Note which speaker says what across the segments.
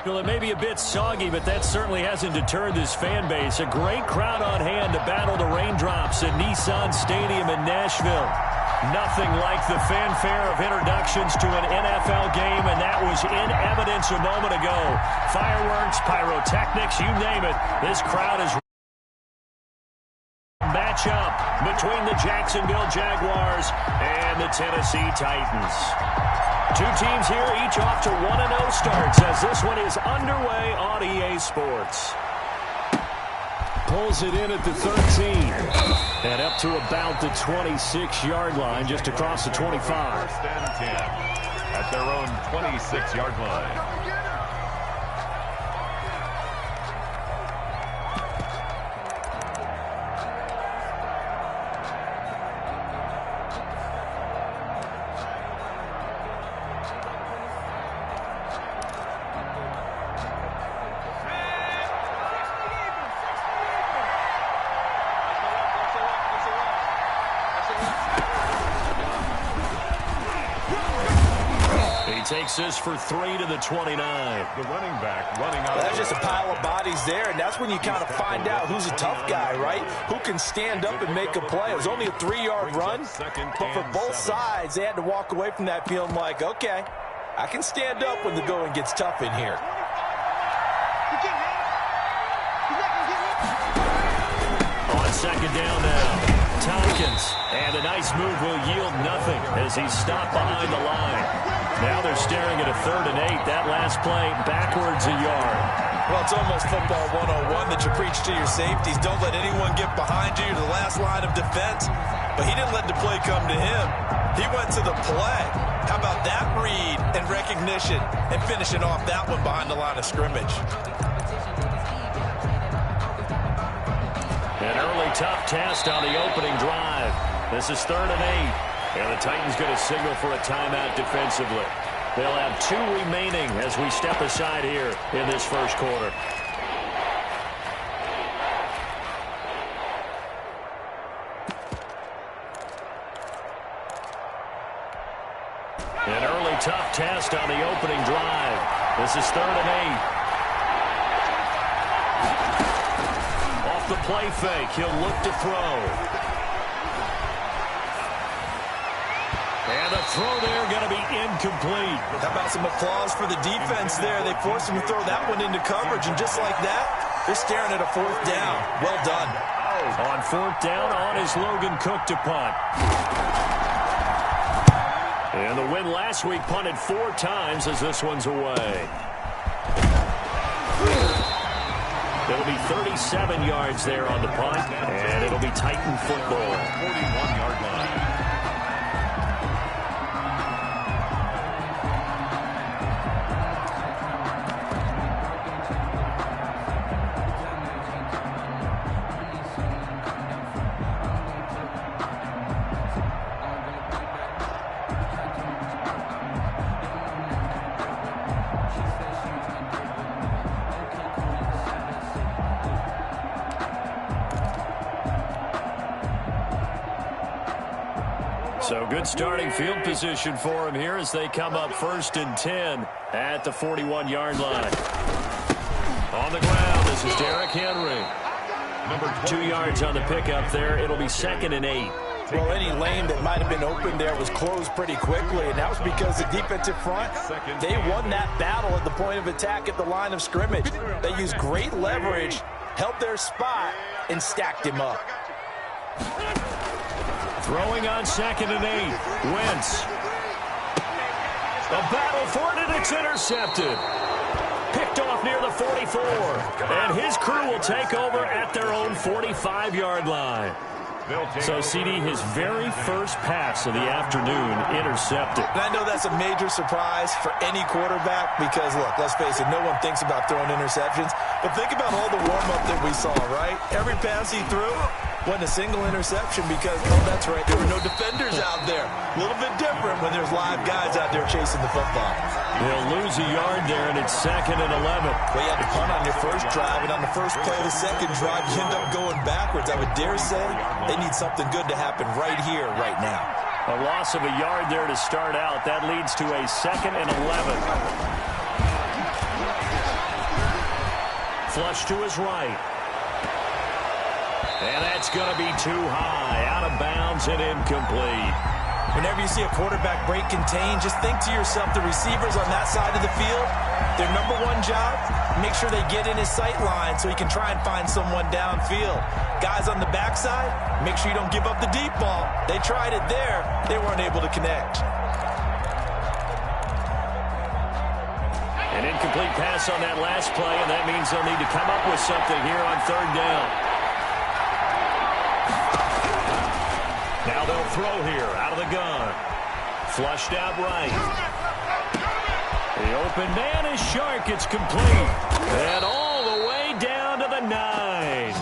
Speaker 1: Well, it may be a bit soggy, but that certainly hasn't deterred this fan base. A great crowd on hand to battle the raindrops at Nissan Stadium in Nashville. Nothing like the fanfare of introductions to an NFL game, and that was in evidence a moment ago. Fireworks, pyrotechnics, you name it. This crowd is matchup between the Jacksonville Jaguars and the Tennessee Titans. Two teams here, each off to 1-0 starts as this one is underway on EA Sports. Pulls it in at the 13. And up to about the 26-yard line, just across the 25.
Speaker 2: First and 10 at their own 26-yard line.
Speaker 1: Takes this for 3 to the 29.
Speaker 2: The running back running out.
Speaker 3: Well, that's just a pile of bodies there, and that's when you kind of find out who's a tough guy, right? Who can stand up and make a play. It was only a 3-yard run, but for both sides, they had to walk away from that feeling like, okay, I can stand up when the going gets tough in here.
Speaker 1: On second down now, Tompkins, and a nice move will yield nothing as he's stopped behind the line. Now they're staring at a 3rd and 8. That last play backwards a yard.
Speaker 3: Well, it's almost football 101 that you preach to your safeties. Don't let anyone get behind you to the last line of defense. But he didn't let the play come to him. He went to the play. How about that read and recognition and finishing off that one behind the line of scrimmage?
Speaker 1: An early tough test on the opening drive. This is 3rd and 8. And the Titans going to signal for a timeout defensively. They'll have 2 remaining as we step aside here in this first quarter. An early tough test on the opening drive. This is 3rd and 8. Off the play fake, he'll look to throw. And the throw there going to be incomplete.
Speaker 3: How about some applause for the defense there? They forced him to throw that one into coverage, and just like that, they're staring at a 4th down. Well done.
Speaker 1: On 4th down, on is Logan Cook to punt. And the win last week punted 4 times as this one's away. It'll be 37 yards there on the punt, and it'll be Titan football.
Speaker 2: 41-yard line.
Speaker 1: So good starting field position for him here as they come up 1st and 10 at the 41-yard line. On the ground, this is Derrick Henry. 2 yards on the pickup there. It'll be 2nd and 8.
Speaker 3: Well, any lane that might have been open there was closed pretty quickly, and that was because the defensive front, they won that battle at the point of attack at the line of scrimmage. They used great leverage, held their spot, and stacked him up.
Speaker 1: Throwing on 2nd and 8. Wentz. A battle for it, and it's intercepted. Picked off near the 44. And his crew will take over at their own 45-yard line. So, CD, his very first pass of the afternoon intercepted.
Speaker 3: And I know that's a major surprise for any quarterback because, look, let's face it, no one thinks about throwing interceptions. But think about all the warm-up that we saw, right? Every pass he threw wasn't a single interception because, oh, that's right, there were no defenders out there. A little bit different when there's live guys out there chasing the football.
Speaker 1: He'll lose a yard there, and it's 2nd and 11.
Speaker 3: Well, you had to punt on your first drive, and on the first play of the second drive, you end up going backwards. I would dare say they need something good to happen right here, right now.
Speaker 1: A loss of a yard there to start out. That leads to a 2nd and 11. Flush to his right. And that's going to be too high. Out of bounds and incomplete.
Speaker 3: Whenever you see a quarterback break contain, just think to yourself, the receivers on that side of the field, their number one job, make sure they get in his sight line so he can try and find someone downfield. Guys on the backside, make sure you don't give up the deep ball. They tried it there. They weren't able to connect.
Speaker 1: An incomplete pass on that last play, and that means they'll need to come up with something here on third down. Now they'll throw here out of the gun. Flushed out right. The open man is Shark. It's complete. And all the way down to the 9.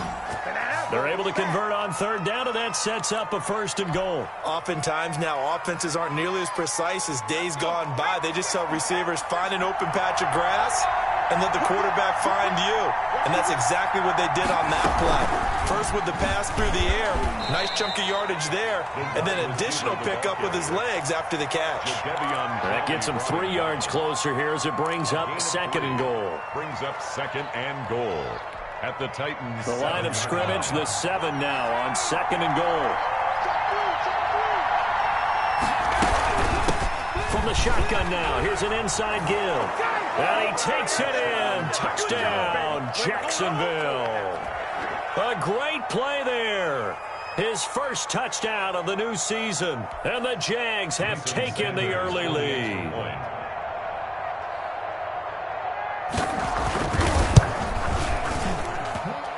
Speaker 1: They're able to convert on third down, and that sets up a 1st and goal.
Speaker 3: Oftentimes now, offenses aren't nearly as precise as days gone by. They just tell receivers, find an open patch of grass and let the quarterback find you. And that's exactly what they did on that play. First with the pass through the air, nice chunk of yardage there, and then additional pickup with his legs after the catch.
Speaker 1: That gets him 3 yards closer here as it brings up 2nd and goal.
Speaker 2: Brings up 2nd and goal. At the Titans.
Speaker 1: The line of scrimmage, the 7 now on 2nd and goal. From the shotgun now, here's an inside give. And he takes it in. Touchdown, Jacksonville. A great play there. His first touchdown of the new season. And the Jags have taken the early lead.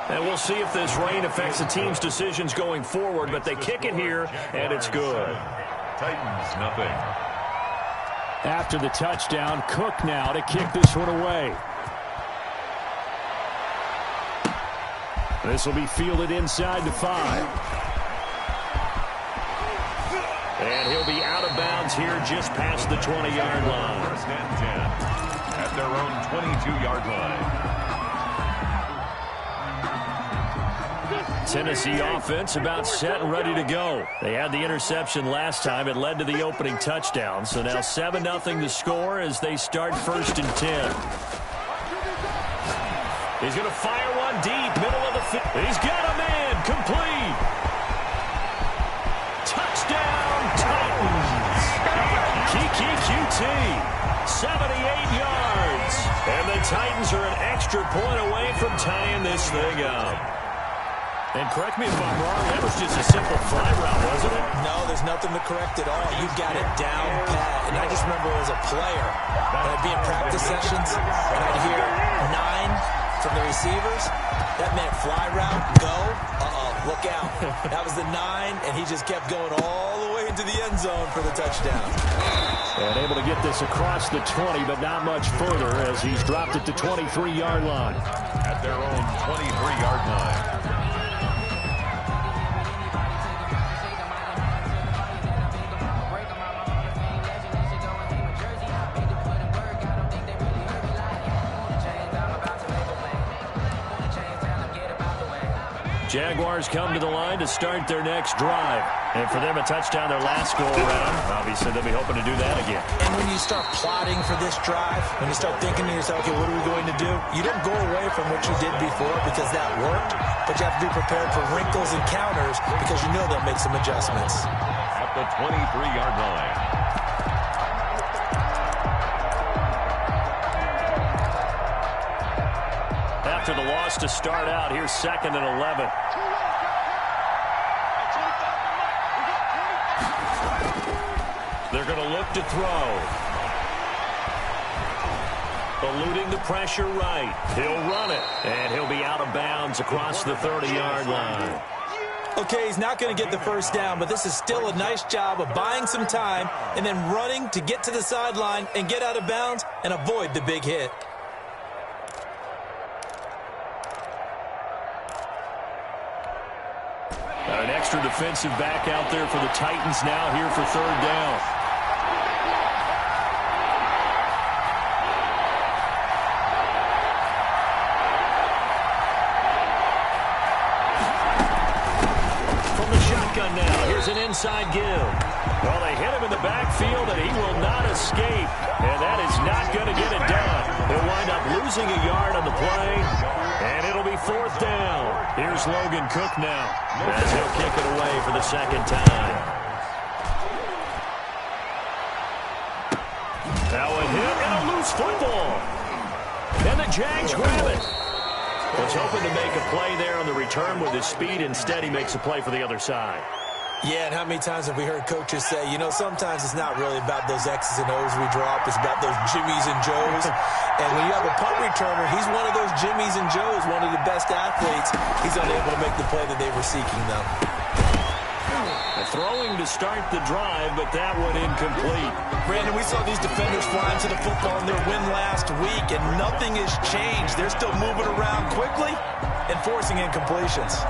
Speaker 1: And we'll see if this rain affects the team's decisions going forward, but they kick it here, and it's good.
Speaker 2: Titans, nothing.
Speaker 1: After the touchdown, Cook now to kick this one away. This will be fielded inside the 5. And he'll be out of bounds here just past the 20-yard line.
Speaker 2: 1st and 10 at their own 22-yard line.
Speaker 1: Tennessee offense about set and ready to go. They had the interception last time. It led to the opening touchdown. So now 7-0 to score as they start 1st and 10. He's going to fire one deep, middle of the field. He's got a man, complete. Touchdown, Titans. Kiki QT, 78 yards. And the Titans are an extra point away from tying this thing up. And correct me if I'm wrong, that was just a simple fly route, wasn't it?
Speaker 3: No, there's nothing to correct at all. You got it down pat. And I just remember as a player, when I'd be in practice sessions, and I'd hear 9 from the receivers. That meant fly route, go, look out. That was the 9, and he just kept going all the way into the end zone for the touchdown.
Speaker 1: And able to get this across the 20, but not much further as he's dropped it to 23-yard line.
Speaker 2: At their own 23-yard line.
Speaker 1: Jaguars come to the line to start their next drive. And for them, a touchdown their last go-around. Obviously, they'll be hoping to do that again.
Speaker 3: And when you start plotting for this drive, when you start thinking to yourself, okay, what are we going to do? You don't go away from what you did before because that worked, but you have to be prepared for wrinkles and counters because you know they'll make some adjustments.
Speaker 2: At the 23-yard line.
Speaker 1: After the loss to start out, here's 2nd and 11. They're going to look to throw. Eluding the pressure right. He'll run it, and he'll be out of bounds across the 30-yard line.
Speaker 3: Okay, he's not going to get the first down, but this is still a nice job of buying some time and then running to get to the sideline and get out of bounds and avoid the big hit.
Speaker 1: An extra defensive back out there for the Titans now here for third down. From the shotgun now, here's an inside give. Well, they hit him in the backfield, and he will not escape. And that is not going to get it done. He'll wind up losing a yard on the play. 4th down. Here's Logan Cook now, as he'll kick it away for the 2nd time. Now a hit and a loose football. And the Jags grab it. Was hoping to make a play there on the return with his speed. Instead, he makes a play for the other side.
Speaker 3: Yeah, and how many times have we heard coaches say, you know, sometimes it's not really about those X's and O's we drop. It's about those Jimmies and Joes. And when you have a punt returner, he's one of those Jimmies and Joes, one of the best athletes. He's unable to make the play that they were seeking, though.
Speaker 1: Throwing to start the drive, but that one incomplete.
Speaker 3: Brandon, we saw these defenders flying to the football in their win last week, and nothing has changed. They're still moving around quickly and forcing incompletions.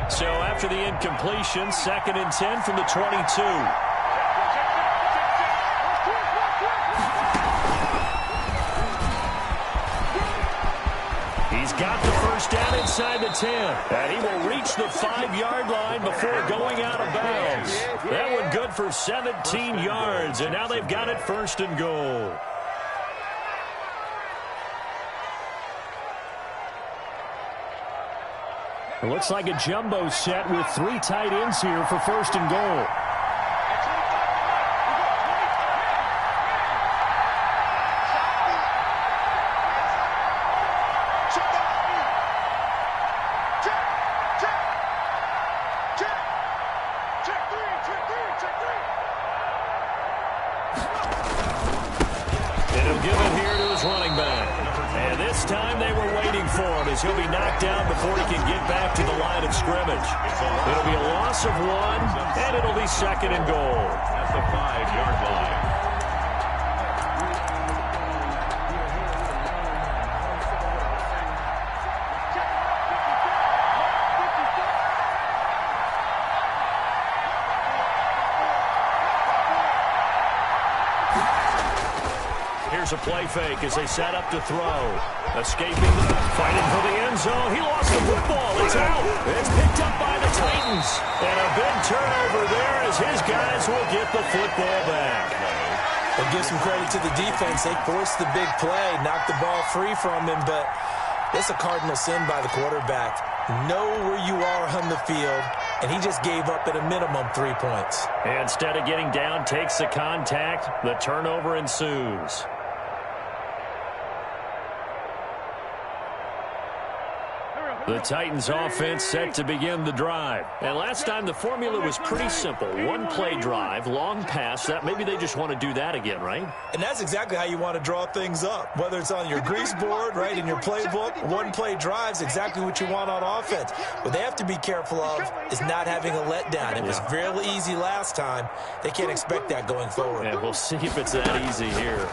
Speaker 1: So after the incompletion, 2nd and 10 from the 22. He's got the 1st down inside the 10. And he will reach the 5-yard line before going out of bounds. That one good for 17 yards. And now they've got it 1st and goal. It looks like a jumbo set with 3 tight ends here for 1st and goal. He'll be knocked down before he can get back to the line of scrimmage. It'll be a loss of 1, and it'll be 2nd and goal.
Speaker 2: At the 5-yard line.
Speaker 1: Here's a play fake as they set up to throw. Escaping, fighting for the end zone. He lost the football. It's out. It's picked up by the Titans. And a big turnover there as his guys will get the football back.
Speaker 3: We'll give some credit to the defense. They forced the big play, knocked the ball free from him, but it's a cardinal sin by the quarterback. Know where you are on the field, and he just gave up at a minimum 3 points.
Speaker 1: And instead of getting down, takes the contact. The turnover ensues. The Titans offense set to begin the drive. And last time the formula was pretty simple. 1-play drive, long pass. That maybe they just want to do that again, right?
Speaker 3: And that's exactly how you want to draw things up. Whether it's on your grease board, right, in your playbook, 1-play drive's exactly what you want on offense. What they have to be careful of is not having a letdown. It was really easy last time. They can't expect that going forward.
Speaker 1: And we'll see if it's that easy here.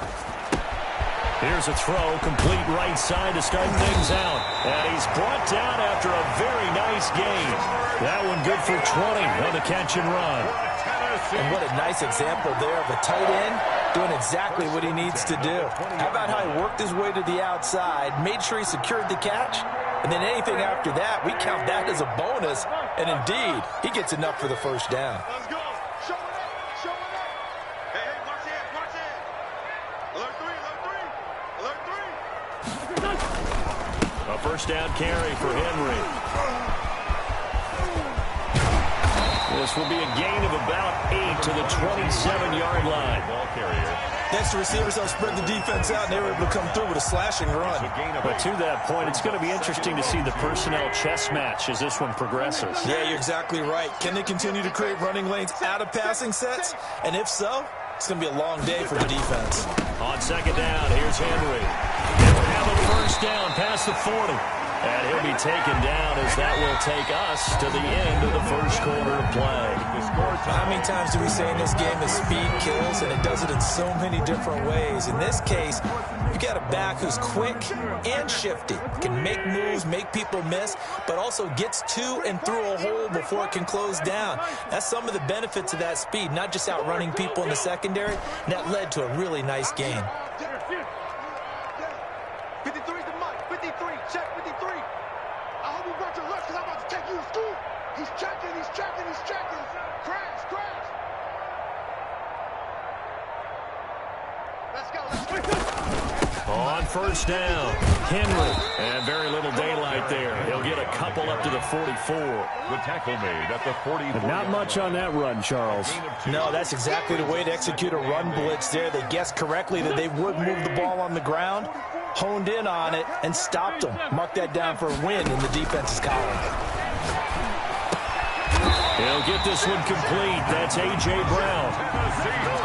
Speaker 1: Here's a throw, complete right side to start things out. And he's brought down after a very nice gain. That one good for 20 on the catch and run.
Speaker 3: And what a nice example there of a tight end doing exactly what he needs to do. How about how he worked his way to the outside, made sure he secured the catch, and then anything after that, we count that as a bonus. And indeed, he gets enough for the 1st down.
Speaker 1: A 1st down carry for Henry. This will be a gain of about 8 to the 27-yard line.
Speaker 2: Ball carrier.
Speaker 3: Next, the receivers help spread the defense out, and they were able to come through with a slashing run.
Speaker 1: But to that point, it's going to be interesting to see the personnel chess match as this one progresses.
Speaker 3: Yeah, you're exactly right. Can they continue to create running lanes out of passing sets? And if so, it's going to be a long day for the defense.
Speaker 1: On 2nd down, here's Henry. He'll have a 1st down past the 40. And he'll be taken down as that will take us to the end of the 1st quarter of play.
Speaker 3: How many times do we say in this game that speed kills, and it does it in so many different ways? In this case, you got a back who's quick and shifty, can make moves, make people miss, but also gets to and through a hole before it can close down. That's some of the benefits of that speed, not just outrunning people in the secondary, and that led to a really nice game.
Speaker 4: 53's the mic. 53. Check 53. I hope you brought your lunch because I'm about to take you to school. He's checking. Crash.
Speaker 1: On first down, Henry. And very little daylight there. He'll get a couple up to the 44.
Speaker 2: The tackle made at the 44.
Speaker 1: Not much on that run, Charles.
Speaker 3: No, that's exactly the way to execute a run blitz there. They guessed correctly that they would move the ball on the ground, honed in on it, and stopped them. Mark that down for a win in the defense's column.
Speaker 1: He'll get this one complete. That's A.J. Brown.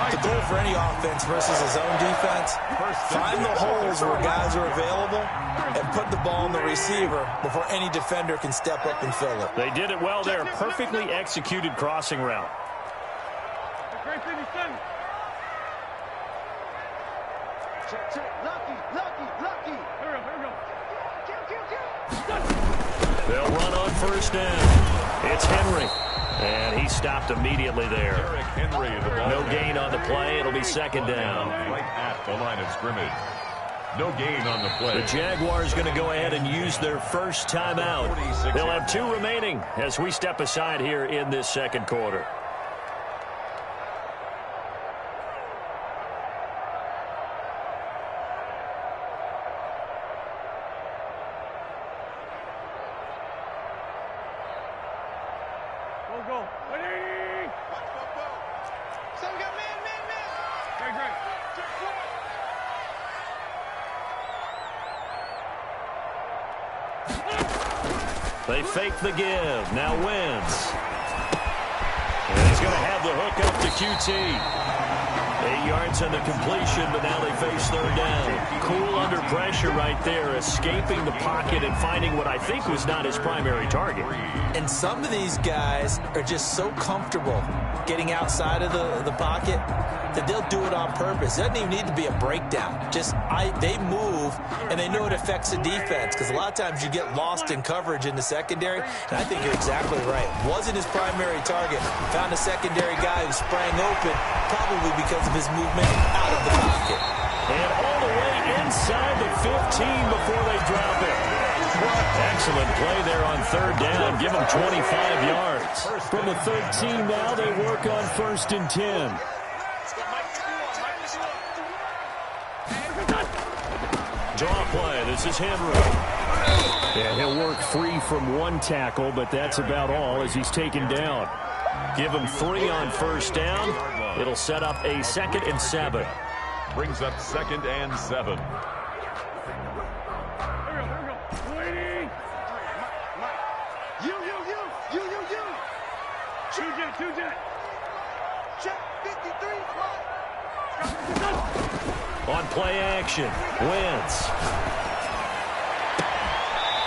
Speaker 3: The goal for any offense versus his own defense, find the holes where guys are available and put the ball on the receiver before any defender can step up and fill it.
Speaker 1: They did it well there. Perfectly executed crossing route. They'll run on first down. It's Henry. And he stopped immediately there.
Speaker 2: Henry,
Speaker 1: no gain on the play. It'll be second down.
Speaker 2: Right at the line of scrimmage. No gain on the play.
Speaker 1: The Jaguars going to go ahead and use their first timeout. They'll have 2 remaining as we step aside here in this second quarter. They fake the give. Now wins. And he's going to have the hook up to QT. 8 yards on the completion, but now they face third down. Cool under pressure right there, escaping the pocket and finding what I think was not his primary target.
Speaker 3: And some of these guys are just so comfortable getting outside of the pocket that they'll do it on purpose. It doesn't even need to be a breakdown. They move, and they know it affects the defense, because a lot of times you get lost in coverage in the secondary, and I think you're exactly right. Wasn't his primary target. Found a secondary guy who sprang open, probably because of his movement out of the pocket.
Speaker 1: And all the way inside the 15 before they drop it. Excellent play there on third down. Give them 25 yards. From the 13 now, they work on first and 10. Draw play. This is Henry. And he'll work free from one tackle, but that's about all as he's taken down. Give him 3 on first down. It'll set up a 2nd and 7.
Speaker 2: Brings up 2nd and 7.
Speaker 1: On play action, Wentz.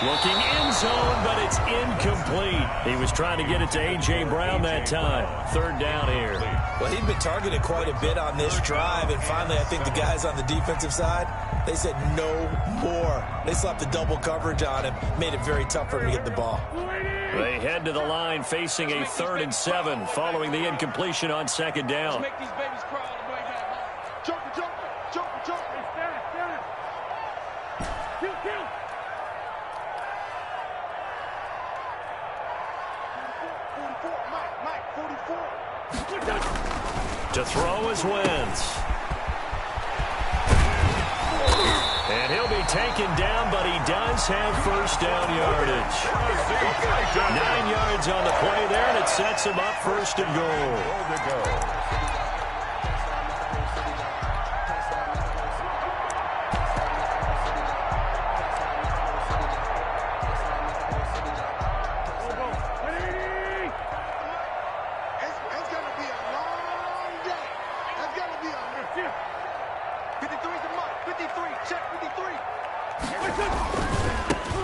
Speaker 1: Looking end zone, but it's incomplete. He was trying to get it to A.J. Brown that time. Third down here.
Speaker 3: Well, he'd been targeted quite a bit on this drive, and finally I think the guys on the defensive side, they said no more. They slapped the double coverage on him, made it very tough for him to get the ball.
Speaker 1: They head to the line facing a 3rd and 7 following the incompletion on second down.
Speaker 4: Make these babies cry all the way back. Jump. Kill. Mike, 44.
Speaker 1: To throw is Wentz. And he'll be taken down, but he does have first down yardage. 9 yards on the play there, and it sets him up first and goal.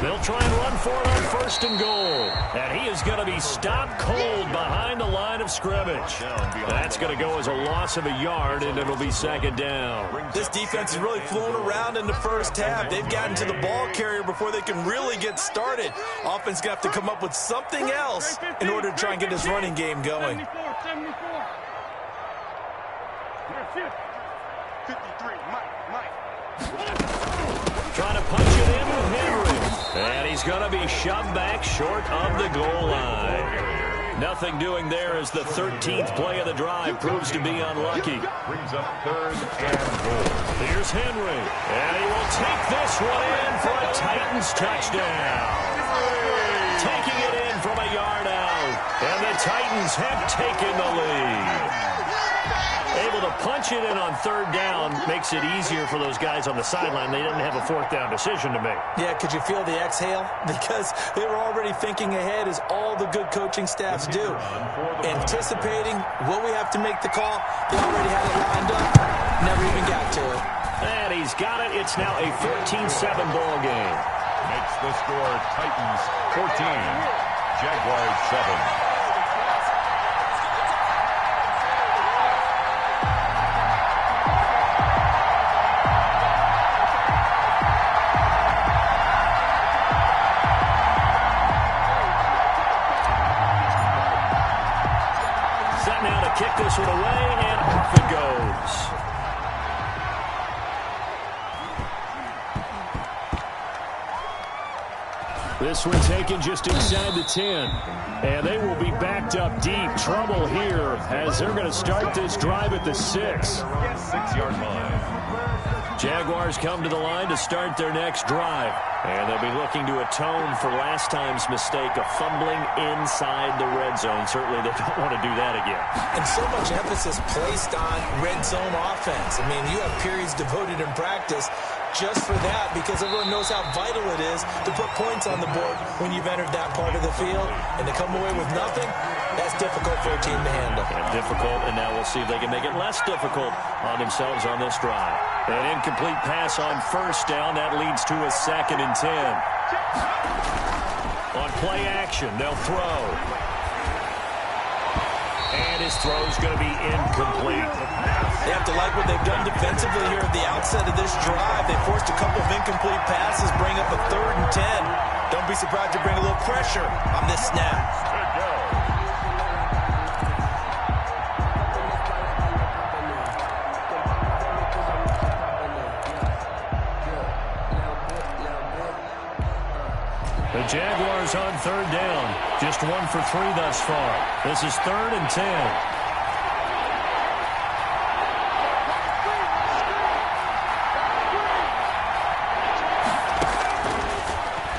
Speaker 1: They'll try and run for it on first and goal. And he is going to be stopped cold behind the line of scrimmage. That's going to go as a loss of a yard, and it'll be second down.
Speaker 3: This defense is really flown around in the first half. They've gotten to the ball carrier before they can really get started. Offense going to have to come up with something else in order to try and get this running game going.
Speaker 4: 53, Mike.
Speaker 1: Trying to punch it in with Henry. And he's going to be shoved back short of the goal line. Nothing doing there as the 13th play of the drive proves to be unlucky.
Speaker 2: Brings up 3rd and goal.
Speaker 1: Here's Henry, and he will take this one in for a Titans touchdown. Taking it in from a yard out, and the Titans have taken the lead. Able to punch it in on 3rd down makes it easier for those guys on the sideline. They didn't have a 4th down decision to make.
Speaker 3: Yeah, could you feel the exhale? Because they were already thinking ahead, as all the good coaching staffs do. Anticipating what we have to make the call. They already had it lined up. Never even got to it.
Speaker 1: And he's got it. It's now a 14-7 ball game.
Speaker 2: Makes the score Titans 14, Jaguars 7.
Speaker 1: Kick this one away, and off it goes. This one taken just inside the 10. And they will be backed up deep. Trouble here as they're going to start this drive at the 6.
Speaker 2: 6-yard line.
Speaker 1: Jaguars come to the line to start their next drive. And they'll be looking to atone for last time's mistake of fumbling inside the red zone. Certainly they don't want to do that again.
Speaker 3: And so much emphasis placed on red zone offense. I mean, you have periods devoted in practice just for that, because everyone knows how vital it is to put points on the board when you've entered that part of the field. And to come away with nothing, that's difficult for a team to handle.
Speaker 1: And difficult, and now we'll see if they can make it less difficult on themselves on this drive. An incomplete pass on 1st down. That leads to a 2nd and 10. On play action, they'll throw. And his throw's going to be incomplete.
Speaker 3: They have to like what they've done defensively here at the outset of this drive. They forced a couple of incomplete passes, bring up a 3rd and 10. Don't be surprised to bring a little pressure on this snap.
Speaker 1: The Jaguars on 3rd down. Just 1 for 3 thus far. This is 3rd and 10.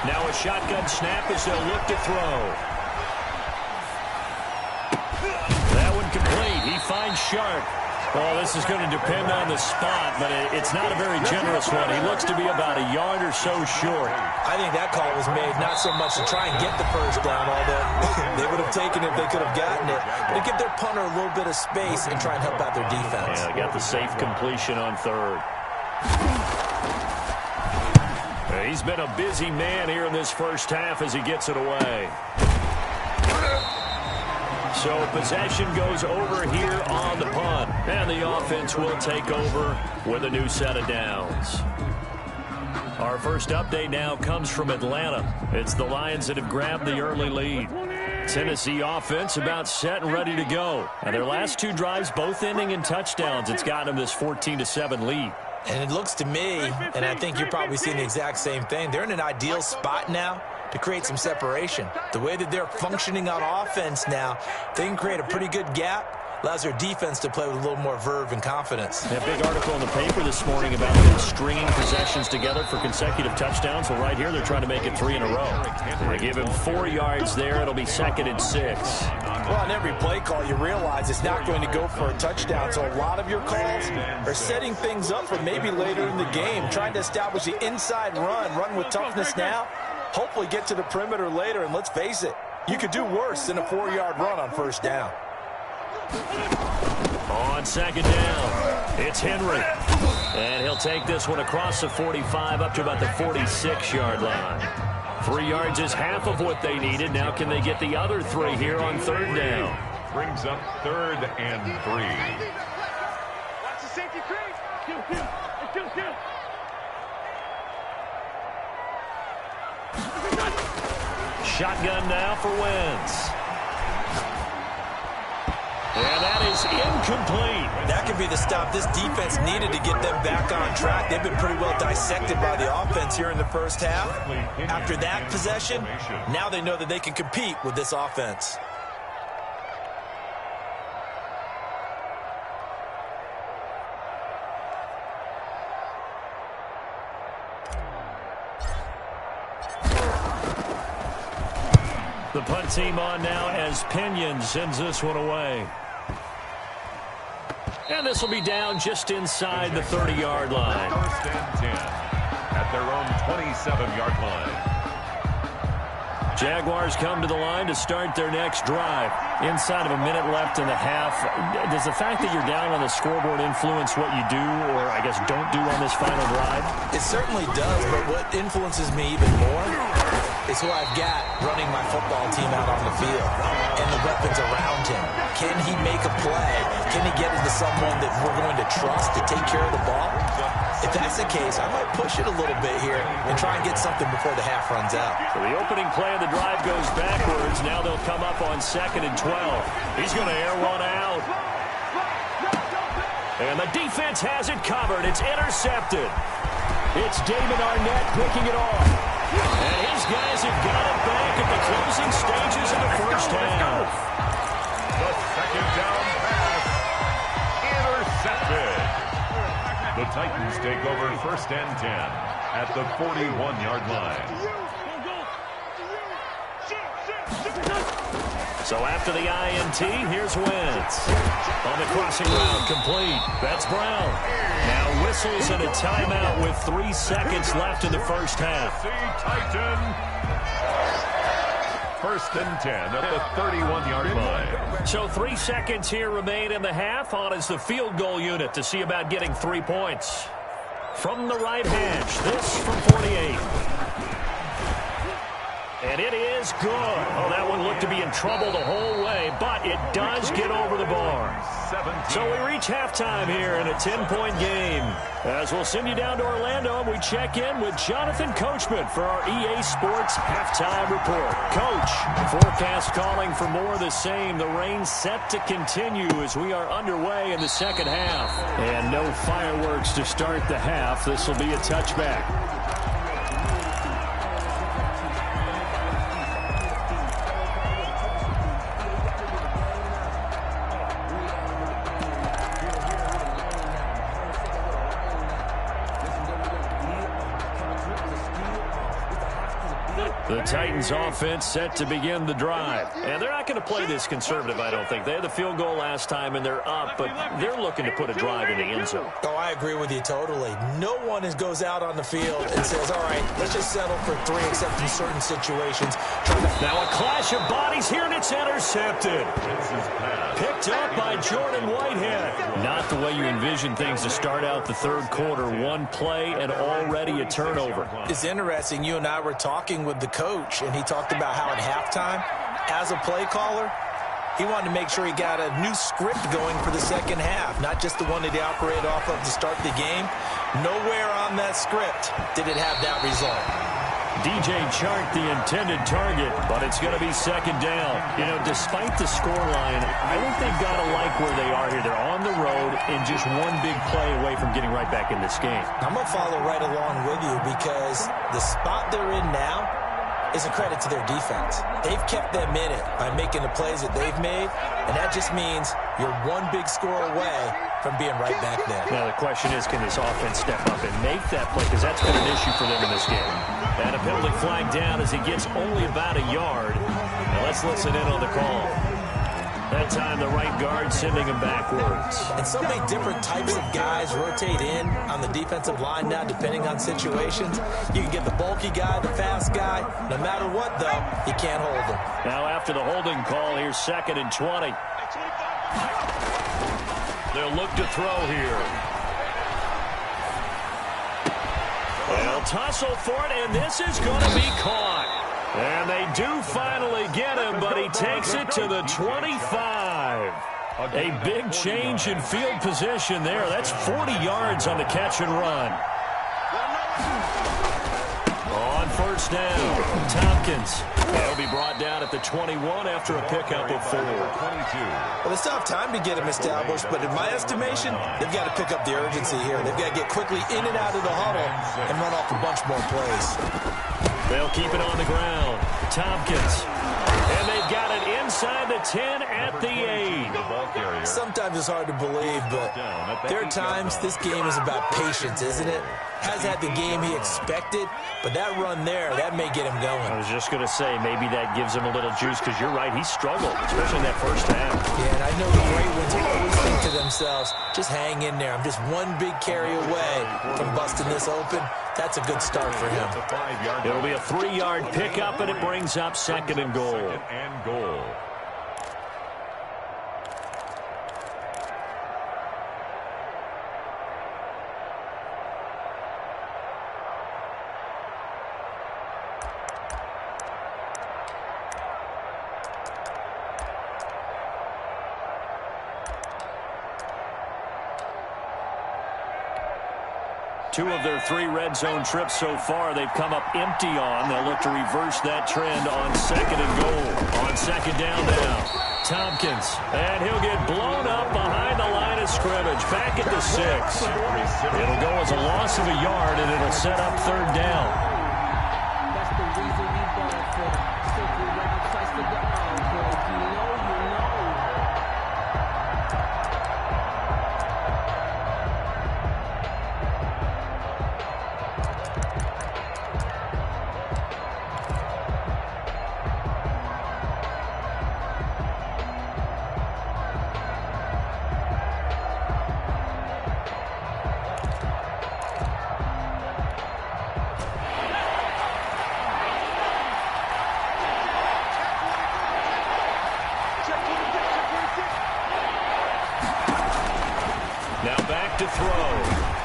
Speaker 1: Now a shotgun snap as they'll look to throw. That one complete. He finds Sharp. Well, this is going to depend on the spot, but it's not a very generous one. He looks to be about a yard or so short.
Speaker 3: I think that call was made not so much to try and get the 1st down, although they would have taken it if they could have gotten it, but to give their punter a little bit of space and try and help out their defense.
Speaker 1: Yeah, they got the safe completion on 3rd. He's been a busy man here in this first half as he gets it away. So possession goes over here on the punt. And the offense will take over with a new set of downs. Our first update now comes from Atlanta. It's the Lions that have grabbed the early lead. Tennessee offense about set and ready to go. And their last 2 drives both ending in touchdowns. It's gotten them this 14-7 lead.
Speaker 3: And it looks to me, and I think you're probably seeing the exact same thing, they're in an ideal spot now to create some separation. The way that they're functioning on offense now, they can create a pretty good gap. Allows their defense to play with a little more verve and confidence.
Speaker 1: A big article in the paper this morning about them stringing possessions together for consecutive touchdowns. Well, right here, they're trying to make it 3 in a row. They give him 4 yards there. It'll be 2nd and 6.
Speaker 3: Well, on every play call, you realize it's not going to go for a touchdown. So a lot of your calls are setting things up for maybe later in the game, trying to establish the inside run with toughness now, hopefully get to the perimeter later. And let's face it, you could do worse than a 4-yard run on 1st down.
Speaker 1: On 2nd down, it's Henry. And he'll take this one across the 45 up to about the 46-yard line. 3 yards is half of what they needed. Now can they get the other 3 here on 3rd down?
Speaker 2: Brings up 3rd and 3.
Speaker 4: Watch the safety crease.
Speaker 1: Shotgun now for Wentz. And that is incomplete.
Speaker 3: That could be the stop this defense needed to get them back on track. They've been pretty well dissected by the offense here in the first half. After that possession, now they know that they can compete with this offense.
Speaker 1: The punt team on now as Pinion sends this one away. And this will be down just inside the 30-yard line.
Speaker 2: First and 10 at their own 27-yard line.
Speaker 1: Jaguars come to the line to start their next drive. Inside of a minute left in the half, does the fact that you're down on the scoreboard influence what you do or, I guess, don't do on this final drive?
Speaker 3: It certainly does, but what influences me even more is who I've got running my football team out on the field and the weapons around him. Can he make a play? Can he get into someone that we're going to trust to take care of the ball? If that's the case, I might push it a little bit here and try and get something before the half runs out.
Speaker 1: So the opening play of the drive goes backwards. Now they'll come up on 2nd and 12. He's going to air one out. And the defense has it covered. It's intercepted. It's David Arnett picking it off. And his guys have got it back at the closing stages of the first half.
Speaker 2: The second down pass intercepted. The Titans take over 1st and 10 at the 41-yard line.
Speaker 1: So after the INT, here's Wentz. On the crossing route, complete. That's Brown. Now whistles and a timeout with 3 seconds left in the first half.
Speaker 2: Titan. 1st and 10 at the 31-yard line.
Speaker 1: So 3 seconds here remain in the half. On is the field goal unit to see about getting 3 points. From the right hash, this from 48. And it is good. Oh, that one looked to be in trouble the whole way, but it does get over the bar.
Speaker 2: 17.
Speaker 1: So we reach halftime here in a 10-point game. As we'll send you down to Orlando, and we check in with Jonathan Coachman for our EA Sports Halftime Report. Coach, forecast calling for more of the same. The rain set to continue as we are underway in the second half. And no fireworks to start the half. This will be a touchback. The Titans offense set to begin the drive. And they're not going to play this conservative, I don't think. They had the field goal last time, and they're up, but they're looking to put a drive in the end zone.
Speaker 3: Oh, I agree with you totally. No one goes out on the field and says, all right, let's just settle for 3 except in certain situations.
Speaker 1: Now a clash of bodies here, and it's intercepted. Picked up by Jordan Whitehead. Not the way you envision things to start out the third quarter. One play and already a turnover.
Speaker 3: It's interesting. You and I were talking with the coach, and he talked about how at halftime, as a play caller, he wanted to make sure he got a new script going for the second half, not just the one that he operated off of to start the game. Nowhere on that script did it have that result.
Speaker 1: DJ Chark, the intended target, but it's going to be second down. You know, despite the scoreline, I think they've got to like where they are here. They're on the road and just one big play away from getting right back in this game.
Speaker 3: I'm going to follow right along with you because the spot they're in now is a credit to their defense. They've kept them in it by making the plays that they've made, and that just means you're one big score away from being right back there.
Speaker 1: Now the question is, can this offense step up and make that play? Because that's been an issue for them in this game. And a penalty flag down as he gets only about a yard. Now let's listen in on the call. That time the right guard sending him backwards.
Speaker 3: And so many different types of guys rotate in on the defensive line now depending on situations. You can get the bulky guy, the fast guy. No matter what, though, you can't hold him.
Speaker 1: Now after the holding call, here's 2nd and 20. They'll look to throw here. They'll tussle for it, and this is going to be caught. And they do finally get him, but he takes it to the 25. A big change in field position there. That's 40 yards on the catch and run. On first down, Tompkins. They'll be brought down at the 21 after a pickup of 4.
Speaker 3: Well, they still have time to get him established, but in my estimation, they've got to pick up the urgency here. They've got to get quickly in and out of the huddle and run off a bunch more plays.
Speaker 1: They'll keep it on the ground. Tompkins. And they've got it inside the 10 at the 8.
Speaker 3: Sometimes it's hard to believe, but there are times this game is about patience, isn't it? Has had the game he expected, but that run there, that may get him going.
Speaker 1: I was just going to say, maybe that gives him a little juice, because you're right, he struggled, especially in that first half.
Speaker 3: Yeah, and I know the great ones always think to themselves, just hang in there. I'm just one big carry away from busting this open. That's a good start for him.
Speaker 1: It'll be a 3-yard pickup, and it brings up 2nd and goal. Two of their 3 red zone trips so far, they've come up empty on. They'll look to reverse that trend on 2nd and goal. On 2nd down now, Tompkins. And he'll get blown up behind the line of scrimmage. Back at the 6. It'll go as a loss of a yard, and it'll set up 3rd down.
Speaker 5: That's the reason we bought for simple round twice to the encore. If you know, you know.
Speaker 1: To throw.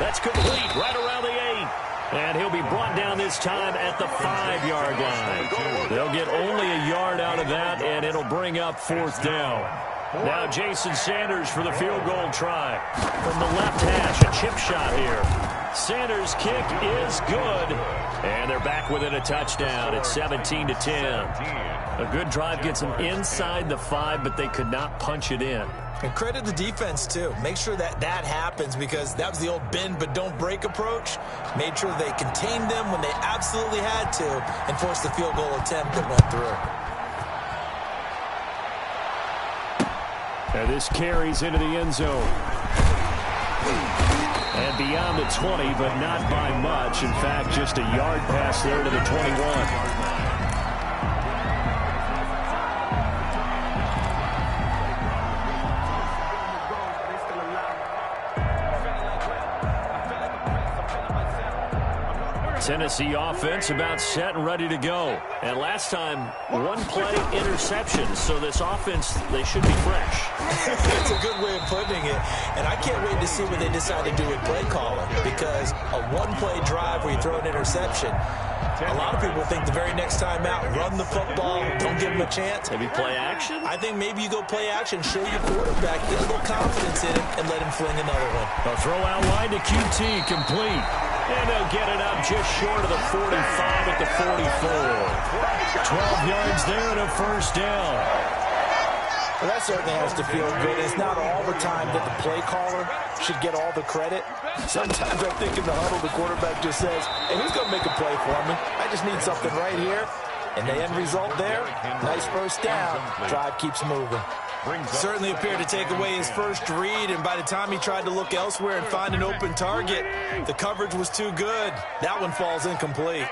Speaker 1: That's complete right around the 8. And he'll be brought down this time at the 5-yard line. They'll get only a yard out of that, and it'll bring up 4th down. Now Jason Sanders for the field goal try. From the left hash, a chip shot here. Sanders' kick is good. And they're back within a touchdown. It's 17-10. A good drive gets them inside the 5, but they could not punch it in.
Speaker 3: And credit the defense, too. Make sure that happens, because that was the old bend but don't break approach. Made sure they contained them when they absolutely had to and forced the field goal attempt that went through.
Speaker 1: And this carries into the end zone. And beyond the 20, but not by much. In fact, just a yard pass there to the 21. Tennessee offense about set and ready to go. And last time, 1-play interception. So this offense, they should be fresh.
Speaker 3: That's a good way of putting it. And I can't wait to see what they decide to do with play calling. Because a 1-play drive where you throw an interception, a lot of people think the very next time out, run the football, don't give them a chance.
Speaker 1: Maybe play action?
Speaker 3: I think maybe you go play action, show your quarterback, get a little confidence in it, and let him fling another one.
Speaker 1: A throw out line to QT, complete. And they'll get it up just short of the 45 at the 44. 12 yards there and a 1st down.
Speaker 3: Well, that certainly has to feel good. It's not all the time that the play caller should get all the credit. Sometimes I think in the huddle, the quarterback just says, hey, who's going to make a play for me? I just need something right here. And the end result there, nice 1st down. Drive keeps moving. Certainly appeared to take away his first read, and by the time he tried to look elsewhere and find an open target, the coverage was too good. That one falls incomplete.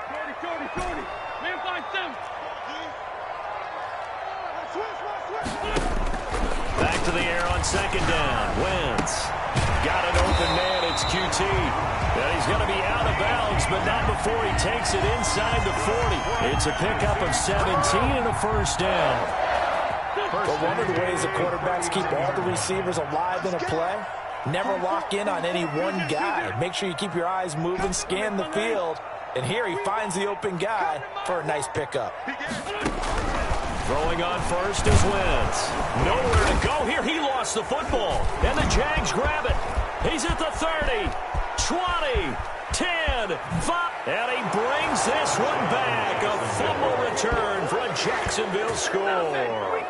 Speaker 1: Back to the air on 2nd down. Wentz got an open man. It's QT. And he's going to be out of bounds, but not before he takes it inside the 40. It's a pickup of 17 and a 1st down.
Speaker 3: But one of the ways the quarterbacks keep all the receivers alive in a play, never lock in on any one guy. Make sure you keep your eyes moving, scan the field. And here he finds the open guy for a nice pickup.
Speaker 1: Throwing on first is Wentz. Nowhere to go here. He lost the football. And the Jags grab it. He's at the 30, 20, 10, 5. And he brings this one back. A fumble return for a Jacksonville score.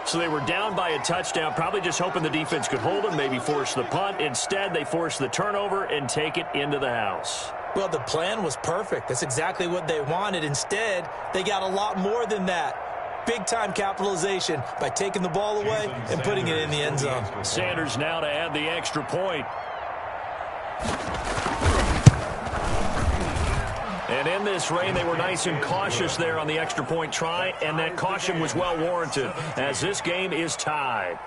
Speaker 1: So they were down by a touchdown, probably just hoping the defense could hold them, maybe force the punt. Instead, they force the turnover and take it into the house.
Speaker 3: Well, the plan was perfect. That's exactly what they wanted. Instead, they got a lot more than that. Big-time capitalization by taking the ball away and putting it in the end zone.
Speaker 1: Sanders now to add the extra point. And in this rain, they were nice and cautious there on the extra point try, and that caution was well warranted as this game is tied.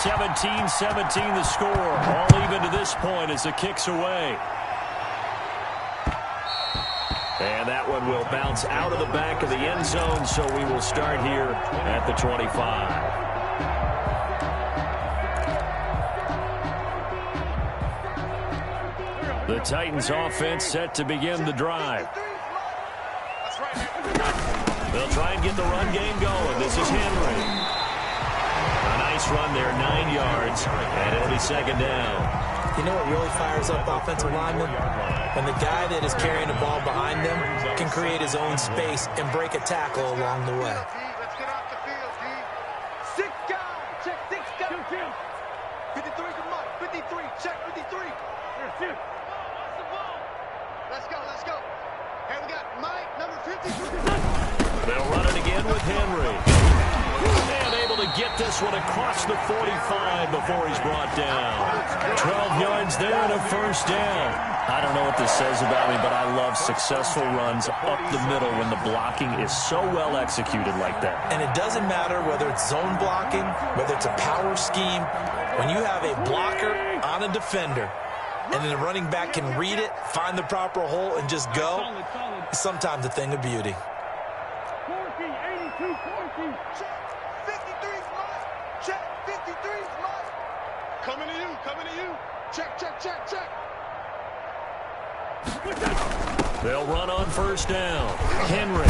Speaker 1: (17-17) the score. All even to this point as the kick's away. And that one will bounce out of the back of the end zone, so we will start here at the 25. The Titans offense set to begin the drive. They'll try and get the run game going. This is Henry. A nice run there, 9 yards, and it'll be second down.
Speaker 3: You know what really fires up offensive linemen? When the guy that is carrying the ball behind them can create his own space and break a tackle along the way.
Speaker 4: Let's get off the field, D. 6 guys. Check 6 guys. 53 to Mike. 53. Check 53. Let's go. Let's go. Hey, we got Mike, number 53.
Speaker 1: They'll run it again with Henry. And able to get this one across the 45 before he's brought down. 12 yards there and a first down. I don't know what this says about me, but I love successful runs up the middle when the blocking is so well executed like that.
Speaker 3: And it doesn't matter whether it's zone blocking, whether it's a power scheme. When you have a blocker on a defender, and then the running back can read it, find the proper hole, and just go, it's sometimes a thing of beauty.
Speaker 4: 53's Mike. Check 53's Mike. Coming to you. Coming to you. Check, check, check, check.
Speaker 1: They'll run on first down. Henry.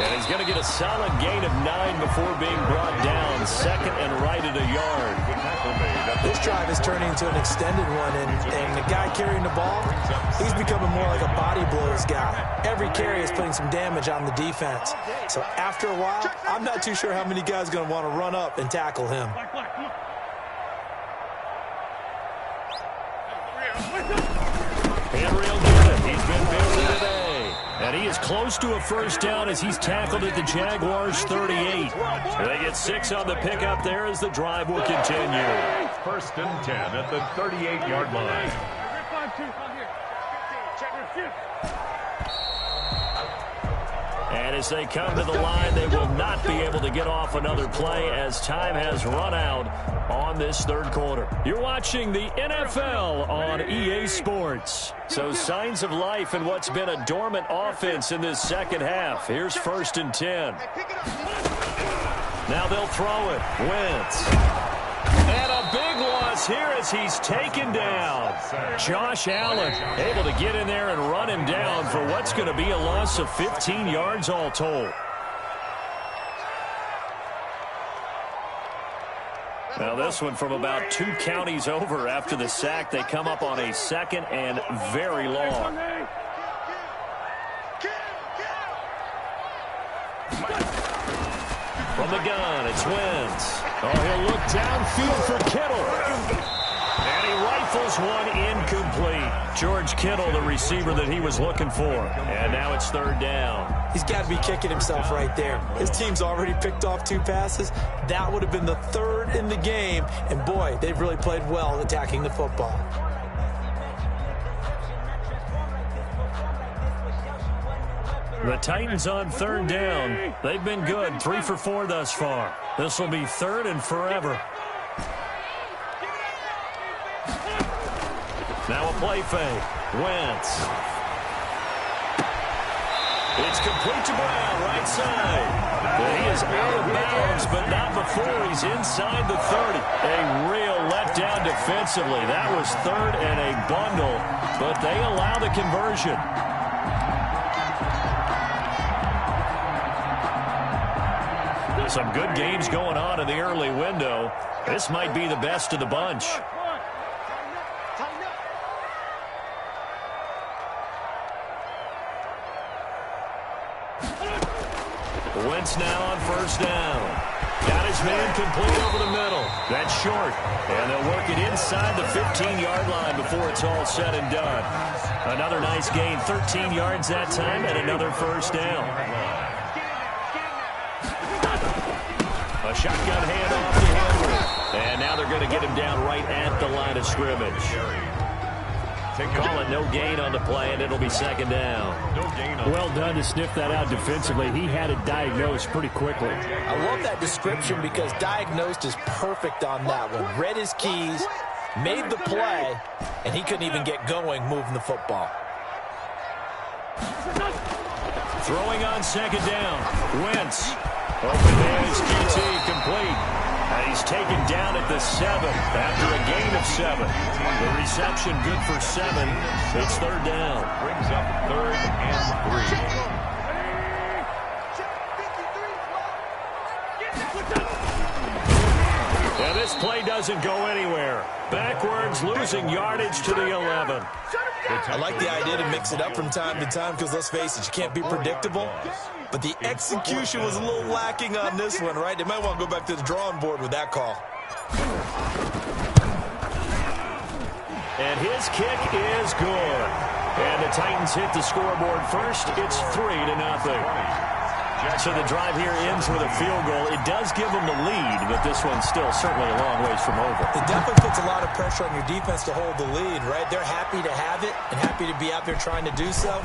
Speaker 1: And he's going to get a solid gain of 9 before being brought down. Second and right at a yard.
Speaker 3: This drive is turning into an extended one, and the guy carrying the ball, he's becoming more like a body blows guy. Every carry is putting some damage on the defense. So after a while, I'm not too sure how many guys are going to want to run up and tackle him.
Speaker 1: Henry will get it. He's been busy today. And he is close to a first down as he's tackled at the Jaguars' 38. They get 6 on the pickup there as the drive will continue.
Speaker 2: First and 10 at the 38-yard line.
Speaker 1: And as they come to the line, they will not be able to get off another play as time has run out on this third quarter. You're watching the NFL on EA Sports. So signs of life in what's been a dormant offense in this second half. Here's first and 10. Now they'll throw it. Wentz. And a big loss here as he's taken down. Josh Allen able to get in there and run him down for what's going to be a loss of 15 yards all told. Now this one from about 2 counties over after the sack. They come up on a second and very long. From the gun, it's Wentz. Oh, he'll look downfield for Kittle. And he rifles one incomplete. George Kittle, the receiver that he was looking for. And now it's third down.
Speaker 3: He's got to be kicking himself right there. His team's already picked off 2 passes. That would have been the 3rd in the game. And boy, they've really played well attacking the football.
Speaker 1: The Titans on third down. They've been good, 3 for 4 thus far. This will be 3rd and forever. Now a play fake. Wentz. It's complete to Brown, right side. He is out of bounds, but not before he's inside the 30. A real letdown defensively. That was 3rd and a bundle, but they allow the conversion. Some good games going on in the early window. This might be the best of the bunch. Wentz now on first down. Got his man complete over the middle. That's short. And they'll work it inside the 15-yard line before it's all said and done. Another nice gain, 13 yards that time, and another first down. A shotgun handoff to Henry. And now they're going to get him down right at the line of scrimmage. Call it no gain on the play, and it'll be second down.
Speaker 6: Well done to sniff that out defensively. He had it diagnosed pretty quickly.
Speaker 3: I love that description because diagnosed is perfect on that one. Read his keys, made the play, and he couldn't even get going moving the football.
Speaker 1: Throwing on second down. Wentz. Open man is QT complete. And he's taken down at the 7 after a gain of 7. The reception good for 7. It's third down.
Speaker 2: Brings up 3rd and 3.
Speaker 1: And this play doesn't go anywhere. Backwards, losing yardage to the 11.
Speaker 3: I like the idea to mix it up from time to time because, let's face it, you can't be predictable. But the execution was a little lacking on this one, right? They might want to go back to the drawing board with that call.
Speaker 1: And his kick is good. And the Titans hit the scoreboard first. It's 3-0. So the drive here ends with a field goal. It does give them the lead, but this one's still certainly a long ways from over.
Speaker 3: It definitely puts a lot of pressure on your defense to hold the lead, right? They're happy to have it and happy to be out there trying to do so.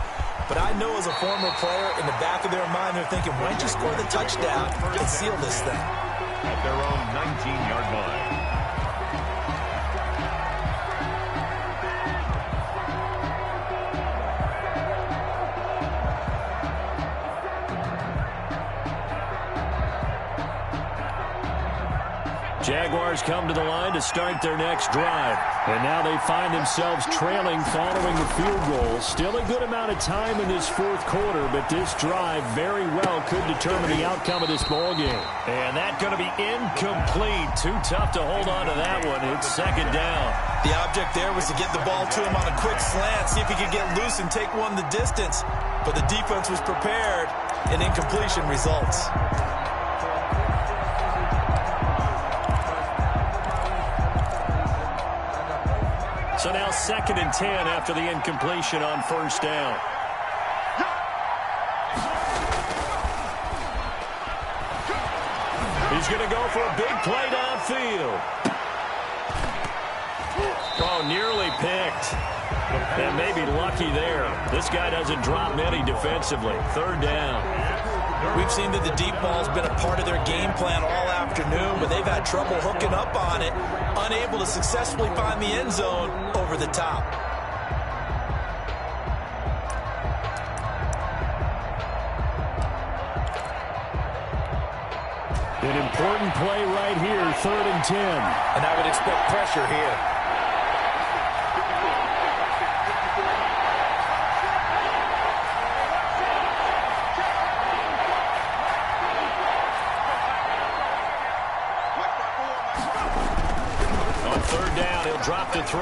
Speaker 3: But I know as a former player, in the back of their mind, they're thinking, why don't you score the touchdown and seal this thing?
Speaker 2: At their own 19-yard line.
Speaker 1: Jaguars come to the line to start their next drive.
Speaker 6: And now they find themselves trailing following the field goal. Still a good amount of time in this fourth quarter, but this drive very well could determine the outcome of this ball game.
Speaker 1: And that's going to be incomplete. Too tough to hold on to that one. It's second down.
Speaker 3: The object there was to get the ball to him on a quick slant, see if he could get loose and take one the distance. But the defense was prepared, and incompletion results.
Speaker 1: So now 2nd and 10 after the incompletion on first down. He's going to go for a big play downfield. Oh, nearly picked. And maybe lucky there. This guy doesn't drop many defensively. Third down.
Speaker 3: We've seen that the deep ball's been a part of their game plan all afternoon, but they've had trouble hooking up on it, unable to successfully find the end zone over the top.
Speaker 6: An important play right here, 3rd and 10.
Speaker 3: And I would expect pressure here.
Speaker 1: Drop to throw.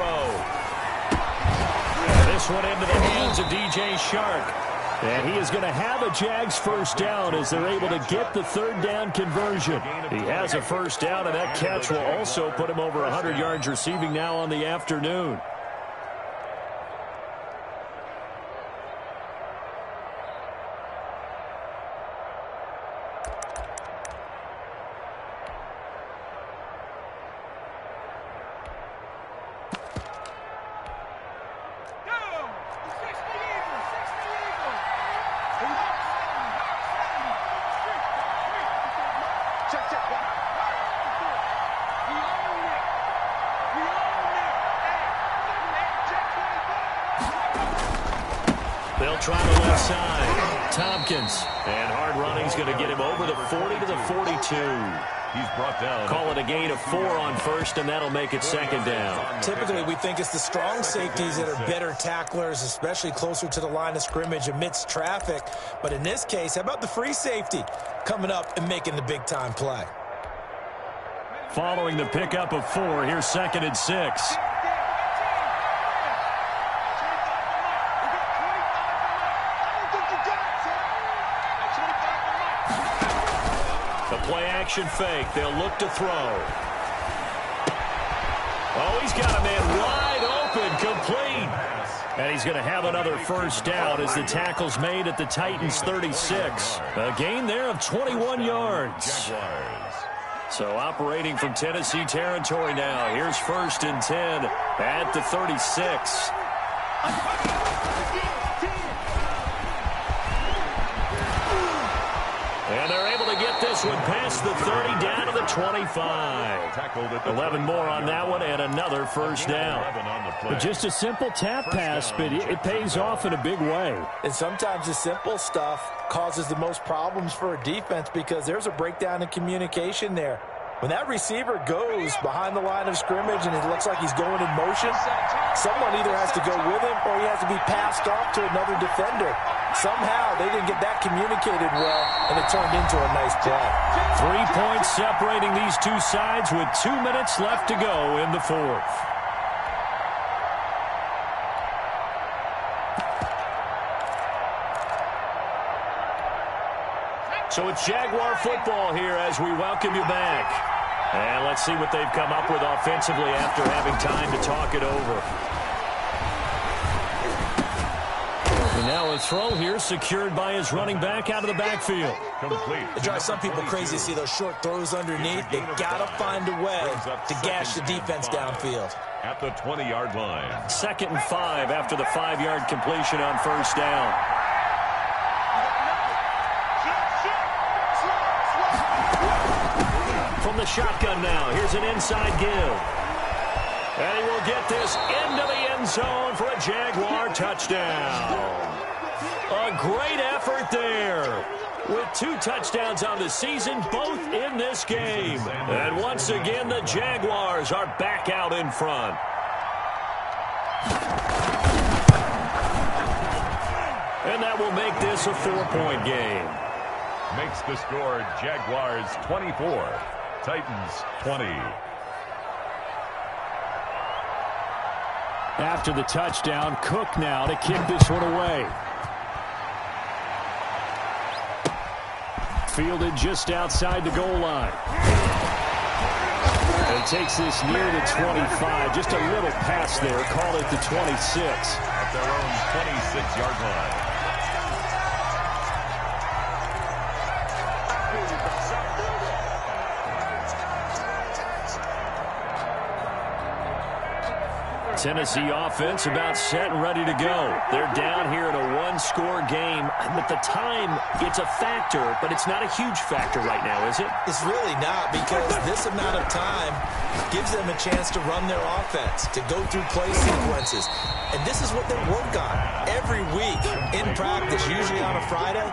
Speaker 1: And this one into the hands of DJ Shark.
Speaker 6: And he is going to have a Jags first down as they're able to get the 3rd down conversion.
Speaker 1: He has a first down, and that catch will also put him over 100 yards receiving now on the afternoon. They'll try the left side. Tompkins. And hard running's going to get him over the 40 to the 42.
Speaker 2: He's brought down.
Speaker 1: Call it a gain of 4 on first, and that'll make it second down.
Speaker 3: Typically, we think it's the strong safeties that are better tacklers, especially closer to the line of scrimmage amidst traffic. But in this case, how about the free safety coming up and making the big-time play?
Speaker 1: Following the pickup of 4, here's 2nd and 6. The play action fake. They'll look to throw. Oh, he's got a man wide open, complete. And he's going to have another first down as the tackle's made at the Titans' 36. A gain there of 21 yards. So operating from Tennessee territory now. Here's 1st and 10 at the 36. And they're able to get this one past the 30 down to the 25. 11 more on that one and another first down.
Speaker 6: Just a simple tap pass, but it pays off in a big way.
Speaker 3: And sometimes the simple stuff causes the most problems for a defense because there's a breakdown in communication there. When that receiver goes behind the line of scrimmage and it looks like he's going in motion, someone either has to go with him or he has to be passed off to another defender. Somehow they didn't get that communicated well, and it turned into a nice play.
Speaker 1: 3 points separating these two sides with 2 minutes left to go in the 4th. So it's Jaguar football here as we welcome you back. And let's see what they've come up with offensively after having time to talk it over. And now a throw here secured by his running back out of the backfield.
Speaker 2: Complete.
Speaker 3: It drives some people crazy to see those short throws underneath. They've got to find a way to gash the defense downfield.
Speaker 2: At the 20-yard line.
Speaker 1: 2nd and 5 after the 5-yard completion on first down. From the shotgun now, here's an inside give. And he will get this into the end zone for a Jaguar touchdown. A great effort there. With 2 touchdowns on the season, both in this game. And once again, the Jaguars are back out in front. And that will make this a 4-point game.
Speaker 2: Makes the score Jaguars 24, Titans 20.
Speaker 6: After the touchdown, Cook now to kick this one away. Fielded just outside the goal line. And takes this near the 25. Just a little pass there. Call it the 26.
Speaker 2: At their own 26-yard line.
Speaker 1: Tennessee offense about set and ready to go. They're down here in a 1-score game. But the time, it's a factor, but it's not a huge factor right now, is it?
Speaker 3: It's really not, because this amount of time gives them a chance to run their offense, to go through play sequences. And this is what they work on every week in practice, usually on a Friday.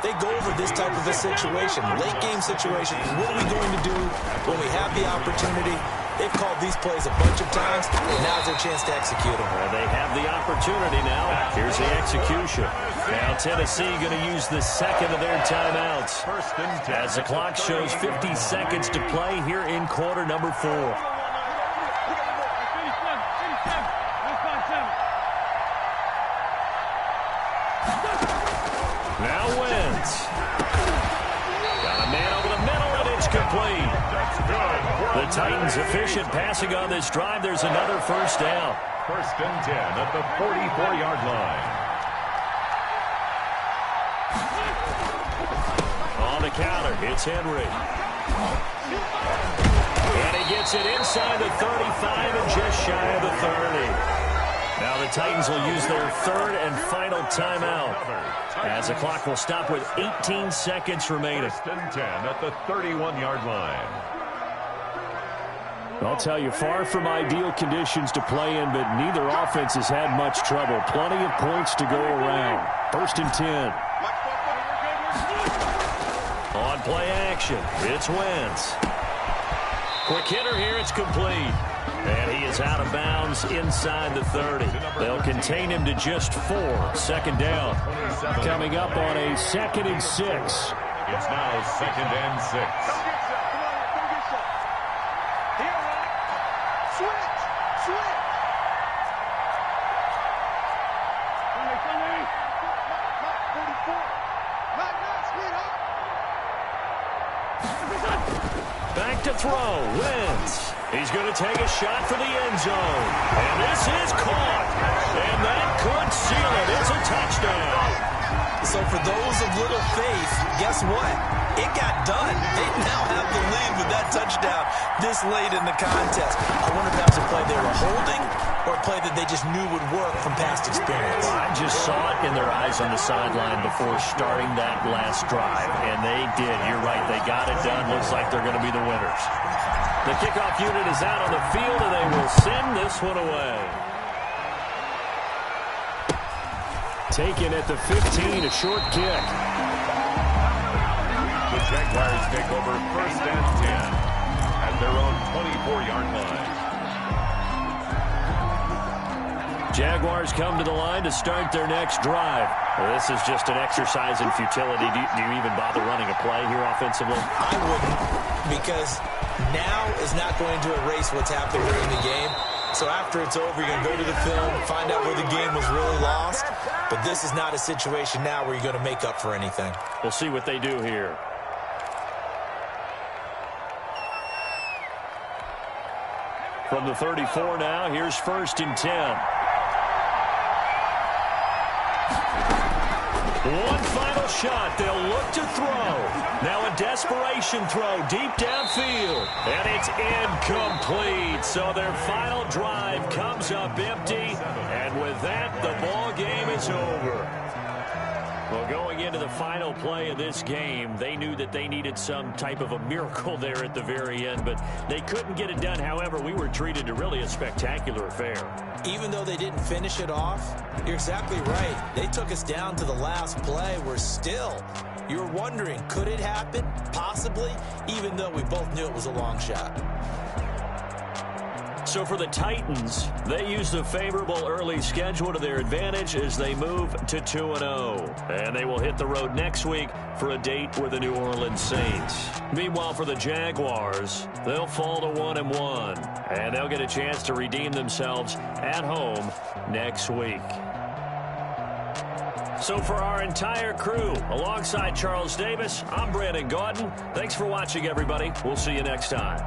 Speaker 3: They go over this type of a situation, late game situation. What are we going to do when we have the opportunity? They've called these plays a bunch of times, and now's their chance to execute them.
Speaker 1: Well, they have the opportunity now. Here's the execution. Now Tennessee going to use the second of their timeouts. As the clock shows 50 seconds to play here in quarter number 4. Now Wentz. Got a man over the middle, and it's complete. The Titans efficient passing on this drive. There's another first down.
Speaker 2: 1st and 10 at the 44-yard line.
Speaker 1: On the counter, it's Henry. And he gets it inside the 35 and just shy of the 30. Now the Titans will use their 3rd and final timeout, as the clock will stop with 18 seconds remaining.
Speaker 2: 1st and 10 at the 31-yard line.
Speaker 6: I'll tell you, far from ideal conditions to play in, but neither offense has had much trouble. Plenty of points to go around. 1st and 10.
Speaker 1: On play action, it's Wentz. Quick hitter here, it's complete. And he is out of bounds inside the 30. They'll contain him to just 4. 2nd down.
Speaker 6: Coming up on a 2nd and 6.
Speaker 2: It's now 2nd and 6.
Speaker 1: to throw. Wentz. He's going to take a shot for the end zone. And this is caught. And that could seal it. It's a touchdown.
Speaker 3: So for those of little faith, guess what? It got done. They now have the lead with that touchdown this late in the contest. I wonder if that was a play they were holding or a play that they just knew would work from past experience.
Speaker 1: I just saw it in their eyes on the sideline before starting that last drive, and they did. You're right. They got it done. Looks like they're going to be the winners. The kickoff unit is out on the field, and they will send this one away.
Speaker 6: Taken at the 15, a short kick.
Speaker 2: The Jaguars take over 1st and 10 at their own 24-yard line.
Speaker 1: Jaguars come to the line to start their next drive. Well, this is just an exercise in futility. Do you even bother running a play here offensively?
Speaker 3: I wouldn't, because now is not going to erase what's happened during the game. So after it's over, you're going to go to the film, find out where the game was really lost. But this is not a situation now where you're going to make up for anything.
Speaker 1: We'll see what they do here. From the 34 now, here's 1st and 10. One final shot. They'll look to throw. Now a desperation throw deep downfield. And it's incomplete. So their final drive comes up empty. And with that, the ball game is over. Well, going into the final play of this game, they knew that they needed some type of a miracle there at the very end, but they couldn't get it done. However, we were treated to really a spectacular affair.
Speaker 3: Even though they didn't finish it off, you're exactly right. They took us down to the last play. We're still, you're wondering, could it happen? Possibly, even though we both knew it was a long shot.
Speaker 1: So for the Titans, they use the favorable early schedule to their advantage as they move to 2-0. And they will hit the road next week for a date with the New Orleans Saints. Meanwhile, for the Jaguars, they'll fall to 1-1. And they'll get a chance to redeem themselves at home next week. So for our entire crew, alongside Charles Davis, I'm Brandon Gaudin. Thanks for watching, everybody. We'll see you next time.